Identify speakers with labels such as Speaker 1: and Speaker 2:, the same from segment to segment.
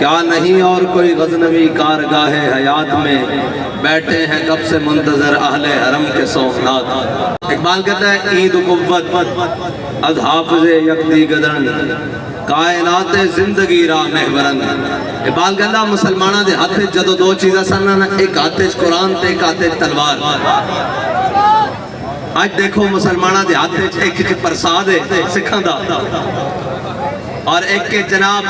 Speaker 1: کیا نہیں اور کوئی غزنوی کارگاہ حیات میں بیٹھے ہیں کب سے منتظر اہل حرم کے سوگنات۔ اقبال کہتا ہے عید قوت از حافظ یکدی گدرن کائنات زندگی را محورن۔ اقبال کہتا ہے مسلمانہ دے ہاتھ جدو دو چیزیں سننا، ایک ہاتھ قرآن تے ایک ہاتھ تلوار۔ آج دیکھو مسلمانہ دے ہاتھ ایک پرساد ہے سکھاں دا، اور ایک کے جناب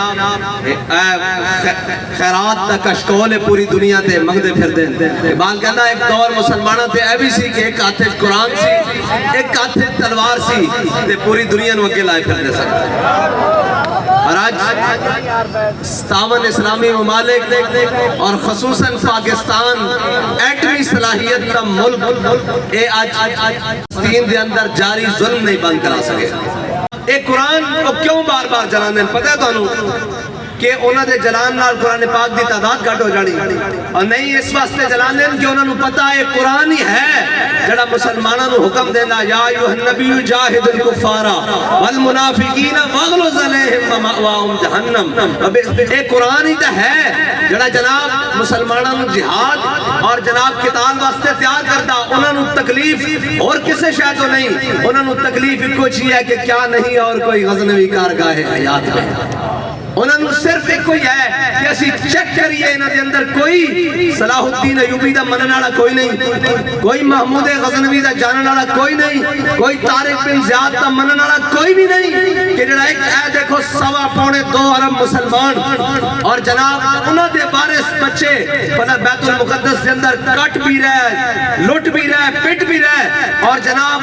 Speaker 1: خیرات دا کشکول پوری دنیا تے مگدے پھر دیں۔ اقبال کہنا ایک دور مسلمانہ تے اے بھی سی کہ ایک ہاتھ قرآن سی ایک ہاتھ تلوار سی تے پوری دنیا نو اگے لائے پھر دے سکتے۔ اور آج 57 اسلامی ممالک اور خصوصاً پاکستان ایٹمی صلاحیت کا ملک اے آج فلسطین دے اندر جاری ظلم نہیں بند کرا سکے۔ ایک قرآن کو کیوں بار بار جلان دیں پتہ ہے تو انہوں کہ انہوں دے جلان نال قرآن پاک دی تعداد گھٹ ہو جانی، اور نہیں اس واسطے جلان دیں کہ انہوں نے پتہ ہے قرآن ہی ہے جڑا مسلمانہ نو حکم دینا یا ایوہ النبی جاہد الکفارہ والمنافقین واغلظ علیہم ومأواہم جہنم۔ ایک قرآن ہی تو ہے جڑا جناب مسلمانہ نو جہاد اور جناب قتال واسطے تیار کرتا، انہوں نے تکلیف اور کسے شاید تو نہیں، انہوں نے تکلیف کچھ ہی ہے کہ کیا نہیں اور کوئی غزنوی کارگاہ حیات میں۔ انہوں نے صرف ایک کوئی ہے کہ اسی چیک کریے انہوں نے اندر کوئی صلاح الدین ایوبی دا منن والا کوئی نہیں، کوئی محمود غزنوی دا جانن والا کوئی نہیں، کوئی طارق بن زیاد دا منن والا کوئی بھی نہیں کہ جڑا ایک ہے دیکھو 2.25 ارب مسلمان اور جناب انہوں دے بارس بچے پتہ بیت المقدس کے اندر کٹ بھی رہے لٹ بھی رہے پٹ بھی رہے، اور جناب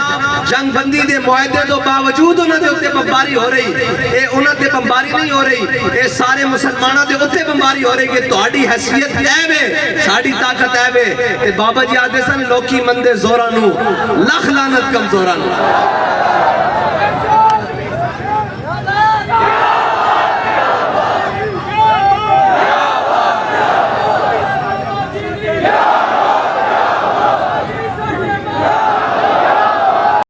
Speaker 1: جنگ بندی دے معاہدے تو باوجود انہوں دے اتے بمباری ہو رہی، اے انہوں دے بمباری نہیں ہو رہی، اے سارے مسلمانہ دے اتے بمباری ہو رہی کہ تہاڈی حیثیت ہے وے ساڈی طاقت ہے وے۔ تے بابا جی آدھے سن لوکی مندے زورانو لکھ لعنت کمزورانو۔